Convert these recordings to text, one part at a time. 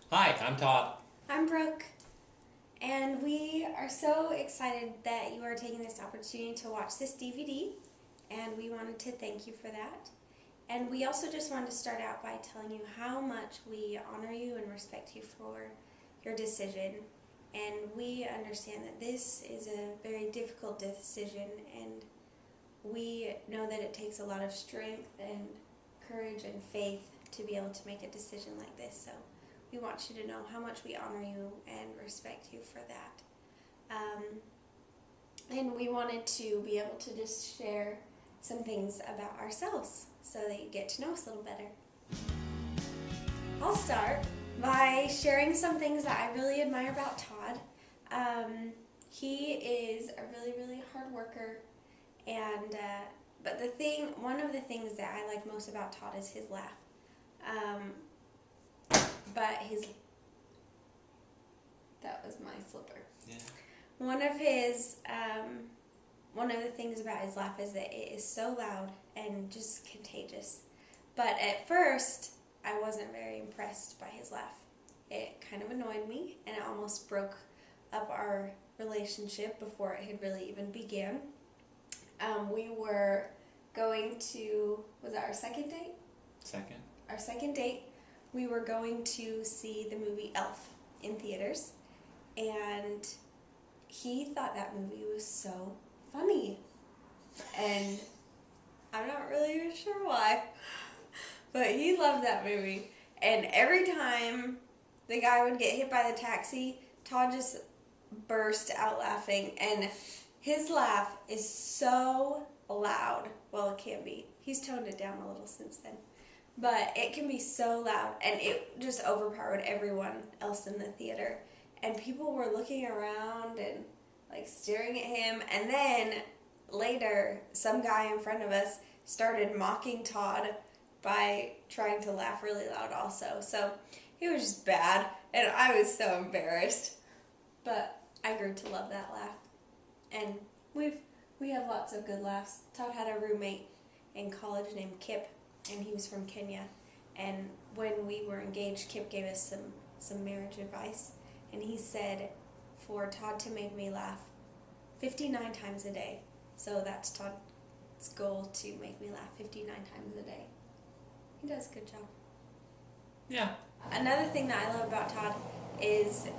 Hi, I'm Todd. I'm Brooke, and we are so excited that you are taking this opportunity to watch this DVD, and we wanted to thank you for that. And we also just wanted to start out by telling you how much we honor you and respect you for your decision. And we understand that this is a very difficult decision, and we know that it takes a lot of strength and courage and faith to be able to make a decision like this. So we want you to know how much we honor you and respect you for that. And we wanted to be able to just share some things about ourselves so that you get to know us a little better. I'll start by sharing some things that I really admire about Todd. He is a really, really hard worker, and but one of the things that I like most about Todd is his laugh. But that was my slipper. Yeah. One of the things about his laugh is that it is so loud and just contagious. But at first, I wasn't very impressed by his laugh. It kind of annoyed me, and it almost broke up our relationship before it had really even began. We were going to, was that our second date? Second. Our second date, we were going to see the movie Elf in theaters, and he thought that movie was so funny, and I'm not really even sure why, but he loved that movie. And every time the guy would get hit by the taxi, Todd just burst out laughing, and his laugh is so loud. Well, it can be. He's toned it down a little since then. But it can be so loud, and it just overpowered everyone else in the theater. And people were looking around and like staring at him. And then later, some guy in front of us started mocking Todd by trying to laugh really loud also. So it was just bad, and I was so embarrassed. But I grew to love that laugh. And we have lots of good laughs. Todd had a roommate in college named Kip, and he was from Kenya. And when we were engaged, Kip gave us some marriage advice, and he said for Todd to make me laugh 59 times a day. So that's Todd's goal, to make me laugh 59 times a day. He does a good job. Yeah. Another thing that I love about Todd is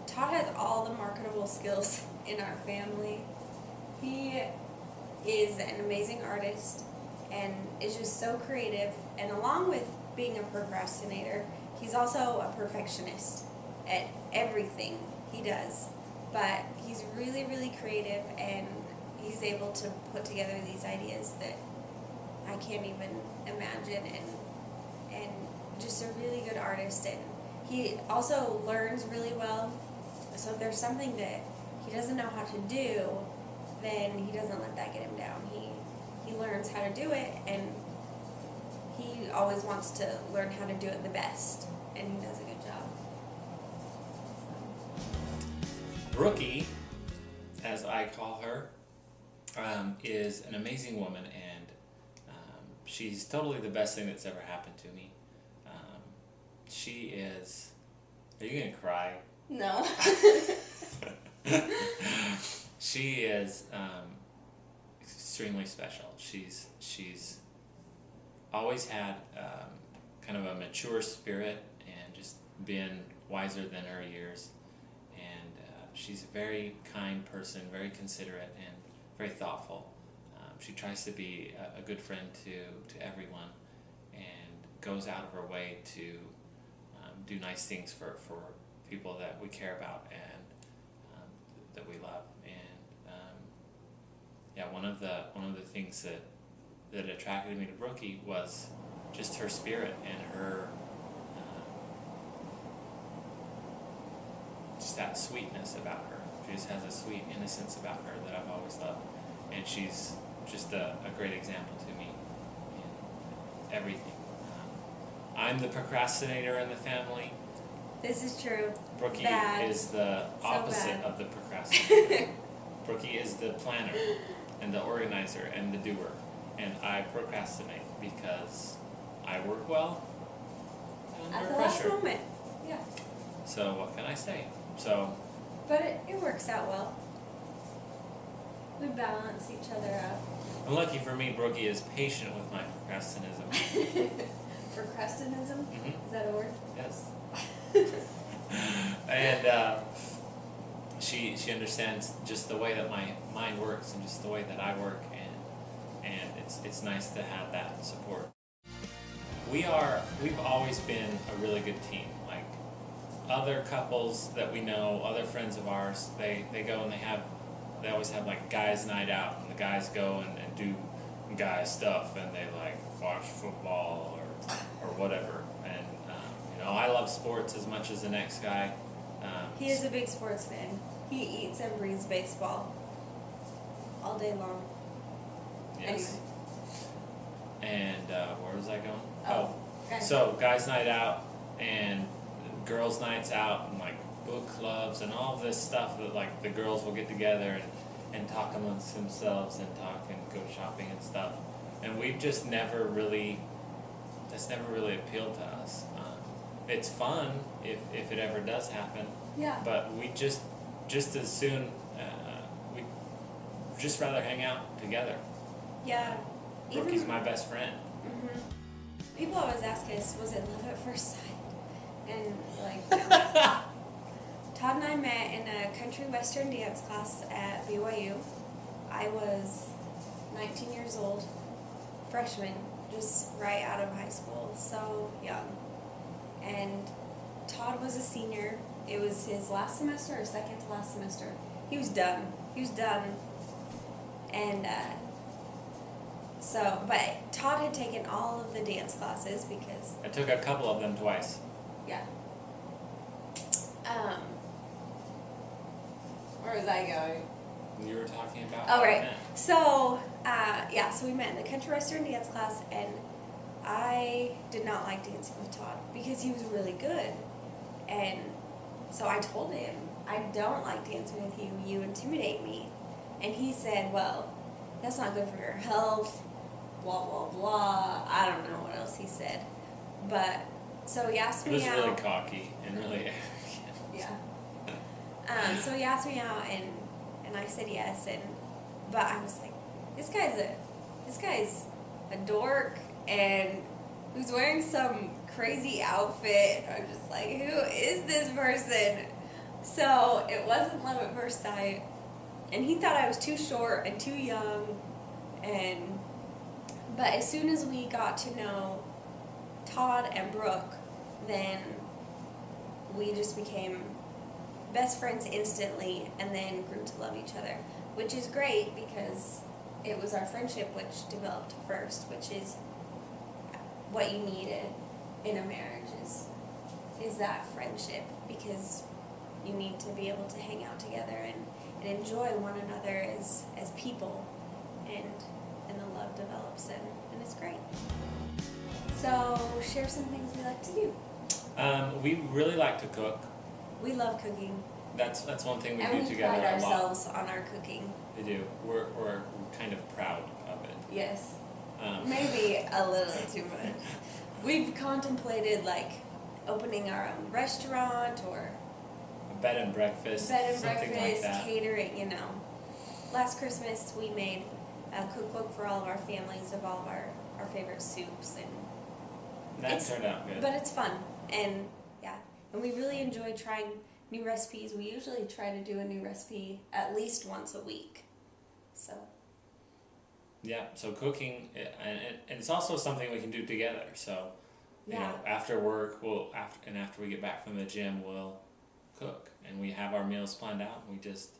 Todd has all the marketable skills in our family. He is an amazing artist and is just so creative, and along with being a procrastinator, he's also a perfectionist at everything he does. But he's really, really creative, and he's able to put together these ideas that I can't even imagine, and just a really good artist. And he also learns really well, so if there's something that he doesn't know how to do, then he doesn't let that get him down. He learns how to do it, and he always wants to learn how to do it the best, and he does a good job. Brookie, as I call her, is an amazing woman, and she's totally the best thing that's ever happened to me. She is... Are you going to cry? No. She is extremely special. She's always had kind of a mature spirit and just been wiser than her years. And she's a very kind person, very considerate, and very thoughtful. She tries to be a good friend to everyone, and goes out of her way to do nice things for people that we care about and that we love. And one of the things that attracted me to Brookie was just her spirit and her just that sweetness about her. She just has a sweet innocence about her that I've always loved, and she's just a great example to me in everything. I'm the procrastinator in the family. This is true. Brookie Bad. is the So opposite bad. of the procrastinator. Brookie is the planner and the organizer and the doer, and I procrastinate because I work well At under the last pressure. moment. Yeah. So what can I say? So But it works out well. We balance each other out. unlucky for me, Brookie is patient with my procrastinism. Procrastinism? Mhm. Is that a word? Yes. And she understands just the way that my mind works and just the way that I work, and it's nice to have that support. We've always been a really good team. Like other couples that we know, other friends of ours, they go and they always have like guys' night out, and the guys go and do guy stuff, and they like watch football or whatever. And I love sports as much as the next guy. He is a big sports fan. He eats and breathes baseball all day long. Yes. And where was I going? Okay. So guys' night out and girls' nights out and like book clubs and all this stuff that like the girls will get together and talk amongst themselves and talk and go shopping and stuff. And we've just never really, that's never really appealed to us. It's fun if it ever does happen. Yeah. But we just as soon, we'd just rather hang out together. Yeah. Brookie's my best friend. Mhm. People always ask us, was it love at first sight? And like, no. Todd and I met in a country western dance class at BYU. I was 19 years old, freshman, just right out of high school, so young. And Todd was a senior. It was his last semester or second to last semester. He was done. And but Todd had taken all of the dance classes because, I took a couple of them twice. yeah. Where was I going? You were talking about. Oh, right. So, so we met in the country western dance class, and I did not like dancing with Todd because he was really good. And so I told him, I don't like dancing with you. You intimidate me. And he said, well, that's not good for your health, blah, blah, blah. I don't know what else he said. But, so he asked me out. He was really cocky and really arrogant. Yeah. So he asked me out, and I said yes. But I was like, this guy's a dork, and who's wearing some crazy outfit. I'm just like, who is this person? So it wasn't love at first sight. And he thought I was too short and too young. But as soon as we got to know Todd and Brooke, then we just became best friends instantly and then grew to love each other, which is great because it was our friendship which developed first, which is what you need in a marriage is that friendship, because you need to be able to hang out together and enjoy one another as people, and the love develops, and it's great. So share some things we like to do. We really like to cook. We love cooking. That's one thing we And do we together pride a lot. ourselves on our cooking. We do. We're kind of proud of it. Yes. Um, Maybe a little too much. We've contemplated like opening our own restaurant or a bed and breakfast, bed and something breakfast, like that. catering, Last Christmas we made a cookbook for all of our families of all of our favorite soups, and That turned out good. but it's fun, and we really enjoy trying new recipes. We usually try to do a new recipe at least once a week. So Yeah, so cooking, and it's also something we can do together. So, Yeah. After work, after we get back from the gym, we'll cook, and we have our meals planned out. And we just,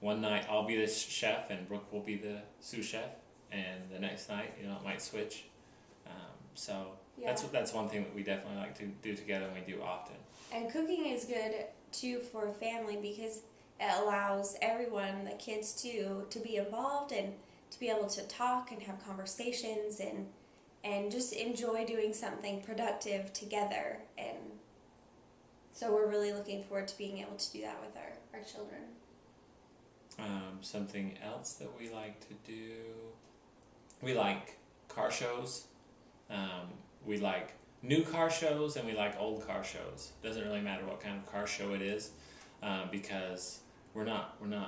one night I'll be the chef, and Brooke will be the sous chef, and the next night, it might switch. That's one thing that we definitely like to do together, and we do often. And cooking is good too for a family because it allows everyone, the kids too, to be involved and to be able to talk and have conversations and just enjoy doing something productive together. And so we're really looking forward to being able to do that with our children. Something else that we like to do, we like car shows. We like new car shows and we like old car shows. Doesn't really matter what kind of car show it is, because we're not I don't know,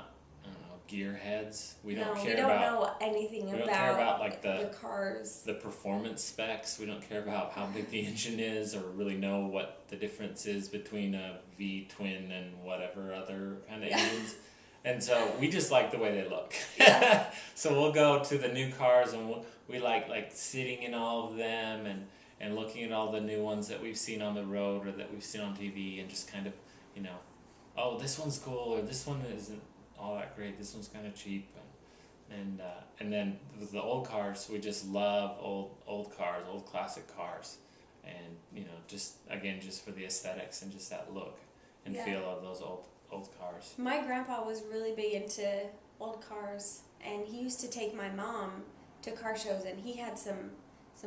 gearheads. We don't No, care we don't about know anything we don't care about like the cars. the performance specs. We don't care about how big the engine is or really know what the difference is between a V twin and whatever other kind of engines. And so we just like the way they look. Yeah. So we'll go to the new cars and we like sitting in all of them and looking at all the new ones that we've seen on the road or that we've seen on TV and just kind of, you know, oh, this one's cool or this one isn't all that great. This one's kind of cheap. And then with the old cars, we just love old cars, old classic cars. And, you know, just for the aesthetics and just that look and Yeah. feel of those old cars. My grandpa was really big into old cars, and he used to take my mom to car shows, and he had some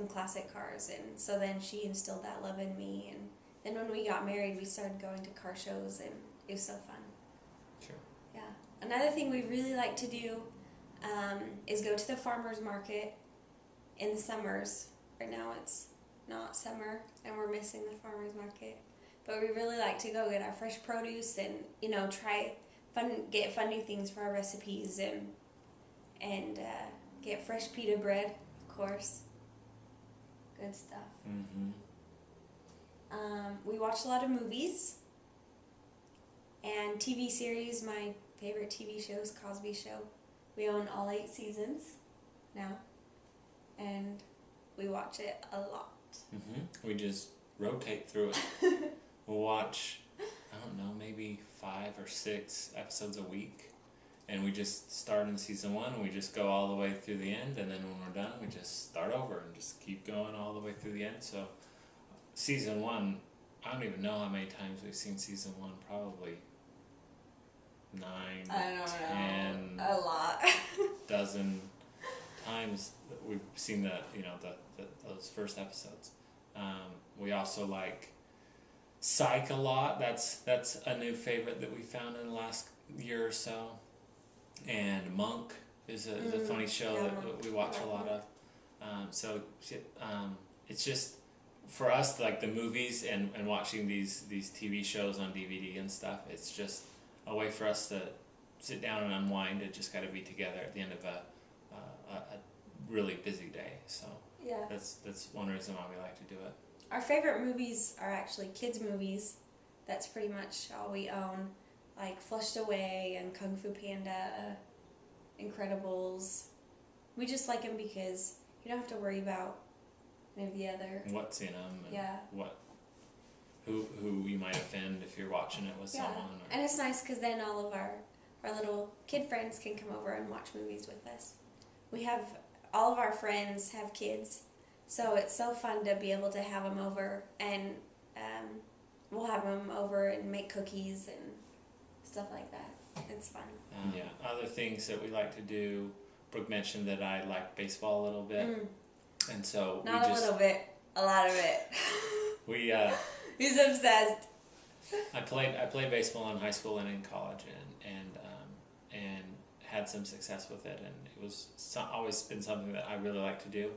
classic cars, and so then she instilled that love in me, and then when we got married, we started going to car shows, and it was so fun. Sure. Yeah. Another thing we really like to do is go to the farmer's market in the summers. Right now it's not summer, and we're missing the farmer's market. But we really like to go get our fresh produce and, you know, get fun new things for our recipes and get fresh pita bread, of course. Good stuff. Mm-hmm. We watch a lot of movies and TV series. My favorite TV show is Cosby Show. We own all 8 seasons now, and we watch it a lot. Mm-hmm. We just rotate through it. We'll watch, I don't know, maybe 5 or 6 episodes a week. And we just start in season 1 and we just go all the way through the end. And then when we're done, we just start over and just keep going all the way through the end. So season 1, I don't even know how many times we've seen season 1. Probably 9, I don't 10, know. A lot. dozen times that we've seen those first episodes. We also like Psych a lot. That's a new favorite that we found in the last year or so. And Monk is a funny show that we watch a lot of. It's just for us, like the movies and watching these TV shows on DVD and stuff. It's just a way for us to sit down and unwind and just kind of be together at the end of a really busy day. So Yeah. that's one reason why we like to do it. Our favorite movies are actually kids' movies. That's pretty much all we own. Like Flushed Away and Kung Fu Panda, Incredibles. We just like them because you don't have to worry about any of the other. What's in them? And Yeah. Who you might offend if you're watching it with someone. Or, And it's nice because then all of our little kid friends can come over and watch movies with us. We have, all of our friends have kids, so it's so fun to be able to have them over, and we'll have them over and make cookies and stuff like that. It's fun. yeah. Other things that we like to do. Brooke mentioned that I like baseball a little bit, and so Not a little bit, a lot of it. we He's obsessed. I played baseball in high school and in college, and had some success with it, and it was always been something that I really like to do.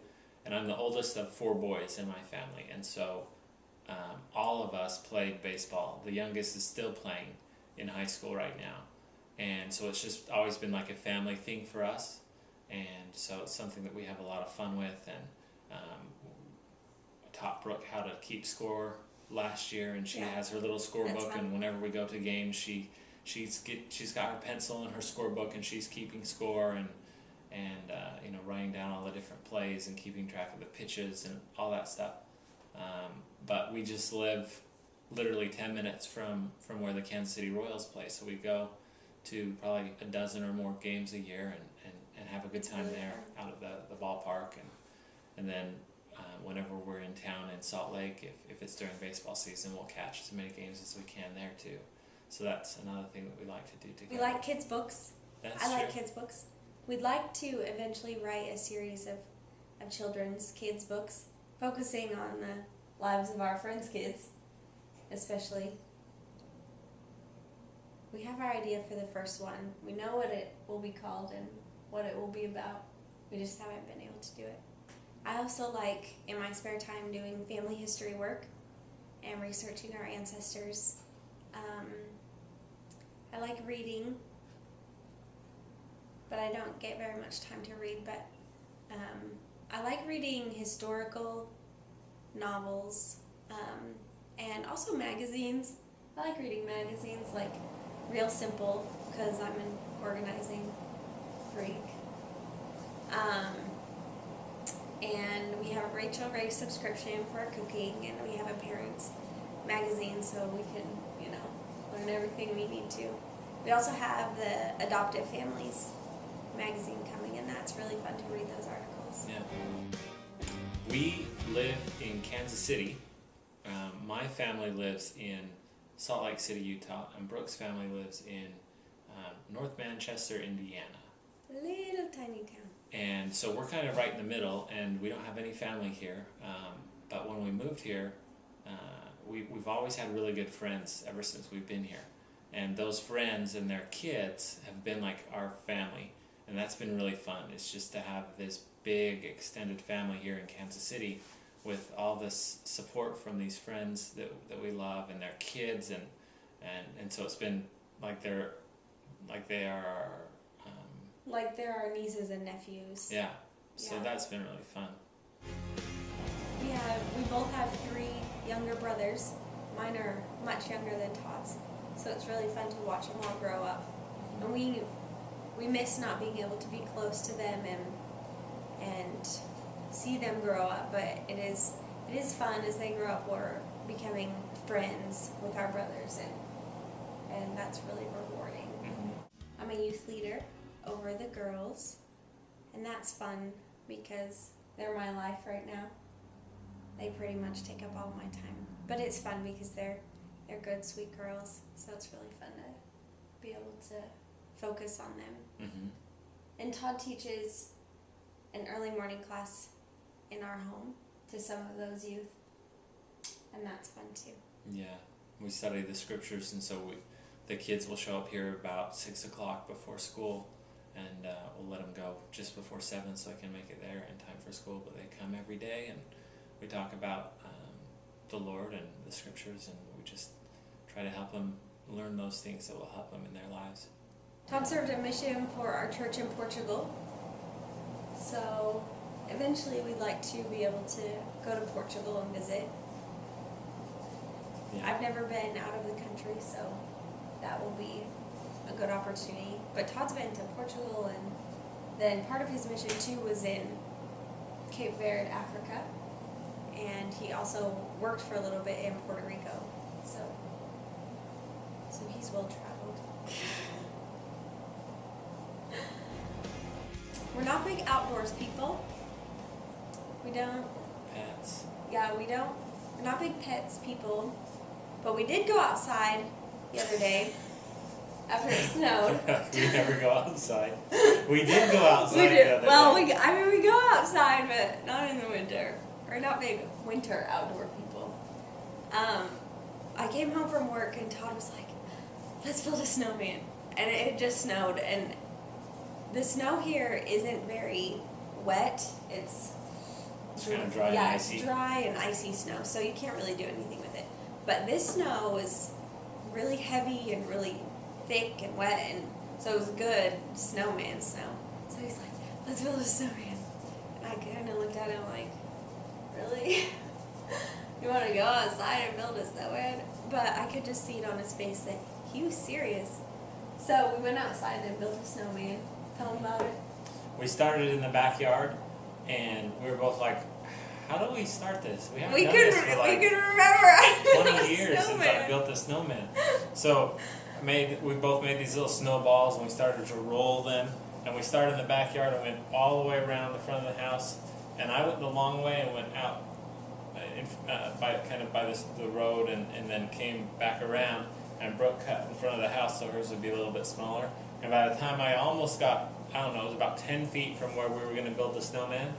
And I'm the oldest of 4 boys in my family, and so all of us played baseball. The youngest is still playing in high school right now, and so it's just always been like a family thing for us, and so it's something that we have a lot of fun with. And I taught Brooke how to keep score last year, and she has her little scorebook, and whenever we go to games, she's got her pencil and her scorebook, and she's keeping score and writing down all the different plays and keeping track of the pitches and all that stuff. But we just live literally 10 minutes from where the Kansas City Royals play, so we go to probably a dozen or more games a year and have a good time there out at the ballpark, and then whenever we're in town in Salt Lake, if it's during baseball season, we'll catch as many games as we can there too. So that's another thing that we like to do together. We like kids' books. That's I like true. kids' books. We'd like to eventually write a series of children's kids' books, focusing on the lives of our friends' kids, especially. We have our idea for the first one. We know what it will be called and what it will be about. We just haven't been able to do it. I also like, in my spare time, doing family history work and researching our ancestors. I like reading, but I don't get very much time to read, but I like reading historical novels and also magazines. I like reading magazines, like Real Simple, because I'm an organizing freak. And we have a Rachel Ray subscription for our cooking, and we have a parents magazine so we can, learn everything we need to. We also have the Adoptive Families magazine coming, and that's really fun to read those articles. Yeah. We live in Kansas City. My family lives in Salt Lake City, Utah, and Brooke's family lives in North Manchester, Indiana. Little tiny town. And so we're kind of right in the middle, and we don't have any family here. But when we moved here, we've always had really good friends ever since we've been here. And those friends and their kids have been like our family. And that's been really fun. It's just to have this big extended family here in Kansas City with all this support from these friends that we love and their kids. And so it's been like they are like they're our nieces and nephews. yeah. So Yeah. that's been really fun. We both have 3 younger brothers. Mine are much younger than Todd's, so it's really fun to watch them all grow up. And we miss not being able to be close to them and see them grow up. But it is fun as they grow up. We're becoming friends with our brothers, and that's really rewarding. Mm-hmm. I'm a youth leader over the girls, and that's fun because they're my life right now. They pretty much take up all my time, but it's fun because they're good, sweet girls, so it's really fun to be able to focus on them. Mm-hmm. And Todd teaches an early morning class in our home to some of those youth, and that's fun too. Yeah, we study the scriptures, and so the kids will show up here about 6 o'clock before school, and we'll let them go just before 7 so I can make it there in time for school. But they come every day, and we talk about the Lord and the scriptures, and we just try to help them learn those things that will help them in their lives. Todd served a mission for our church in Portugal, so eventually we'd like to be able to go to Portugal and visit. Yeah. I've never been out of the country, so that will be a good opportunity. But Todd's been to Portugal, and then part of his mission too was in Cape Verde, Africa, and he also worked for a little bit in Puerto Rico, so he's well traveled. We're not big outdoors people. We don't. Pets. Yeah, we're not big pets people, but we did go outside the other day after it snowed. We never go outside. We did go outside We the did. other Well, day. we go outside, but not in the winter. We're not big winter outdoor people. I came home from work and Todd was like, "Let's build a snowman," and it just snowed. And the snow here isn't very wet. It's kind of dry and icy. It's dry and icy snow, so you can't really do anything with it. But this snow is really heavy and really thick and wet, and so it was good snowman snow. So he's like, "Let's build a snowman." And I kind of looked at him like, "Really? You want to go outside and build a snowman?" But I could just see it on his face that he was serious. So we went outside and built a snowman. Tell him about it. We started in the backyard, and we were both like, how do we start this? We haven't We done could this for like remember 20 years since I built the snowman. So we both made these little snowballs, and we started to roll them. And we started in the backyard and went all the way around the front of the house. And I went the long way and went out by the road, and then came back around. And Brooke cut in front of the house so hers would be a little bit smaller. And by the time I almost got, I don't know, it was about 10 feet from where we were going to build the snowman,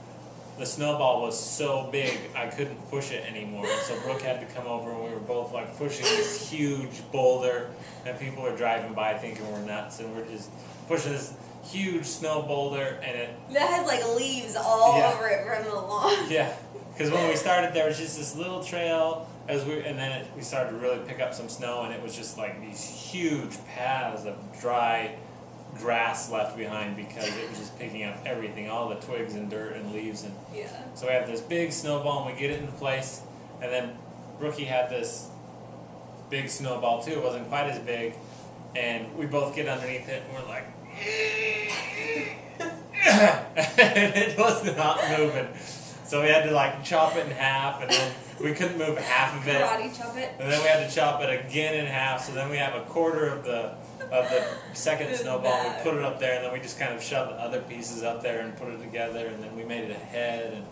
the snowball was so big I couldn't push it anymore. So Brooke had to come over, and we were both like pushing this huge boulder, and people were driving by thinking we're nuts, and we're just pushing this huge snow boulder, and it That has like leaves all Yeah. over it from the lawn. Yeah, because when we started, there was just this little trail and then we started to really pick up some snow, and it was just like these huge paths of dry grass left behind because it was just picking up everything, all the twigs and dirt and leaves, and Yeah. so we have this big snowball and we get it into place, and then Rookie had this big snowball too. It wasn't quite as big, and we both get underneath it and we're like, and it was not moving. So we had to like chop it in half, and then we couldn't move half of it. Karate chop it. And then we had to chop it again in half. So then we have a quarter of the second snowball. We put it up there, and then we just kind of shoved the other pieces up there and put it together, and then we made it a head,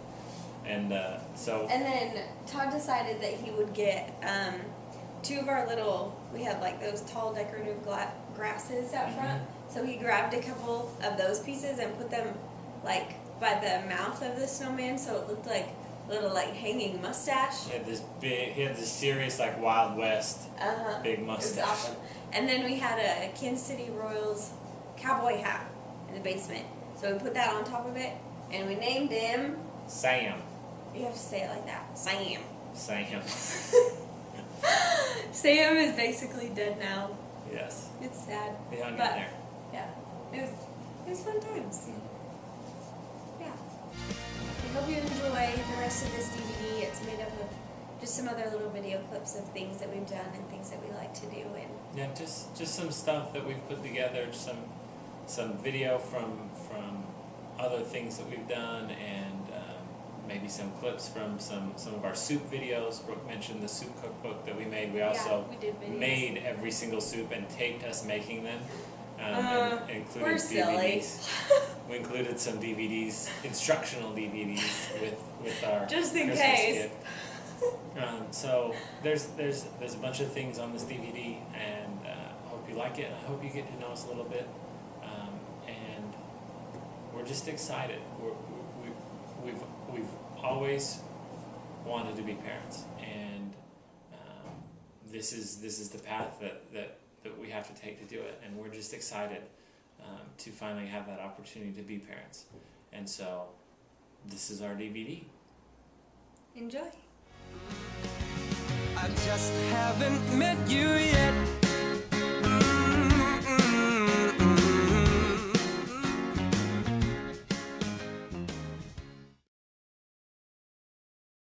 and so. And then Todd decided that he would get two of our little. We have like those tall decorative grasses out front. So he grabbed a couple of those pieces and put them like by the mouth of the snowman, so it looked like a little like hanging mustache. He had this serious like Wild West big mustache. It was awesome. And then we had a Kansas City Royals cowboy hat in the basement. So we put that on top of it, and we named him Sam. You have to say it like that. Sam. Sam. Sam is basically dead now. Yes. It's sad. He hung in But there. yeah, it was fun times. Yeah. I hope you enjoy the rest of this DVD. It's made up of just some other little video clips of things that we've done and things that we like to do. And Yeah, just some stuff that we've put together, some video from other things that we've done, and maybe some clips from some of our soup videos. Brooke mentioned the soup cookbook that we made. We also we did videos. made every single soup and taped us making them. And included we're silly. DVDs. We included some DVDs, instructional DVDs with our Just in Christmas case. gift. So there's a bunch of things on this DVD, and I hope you like it. I hope you get to know us a little bit, and we're just excited. We've always wanted to be parents, and this is the path that we have to take to do it, and we're just excited to finally have that opportunity to be parents. And so this is our DVD. Enjoy. I just haven't met you yet.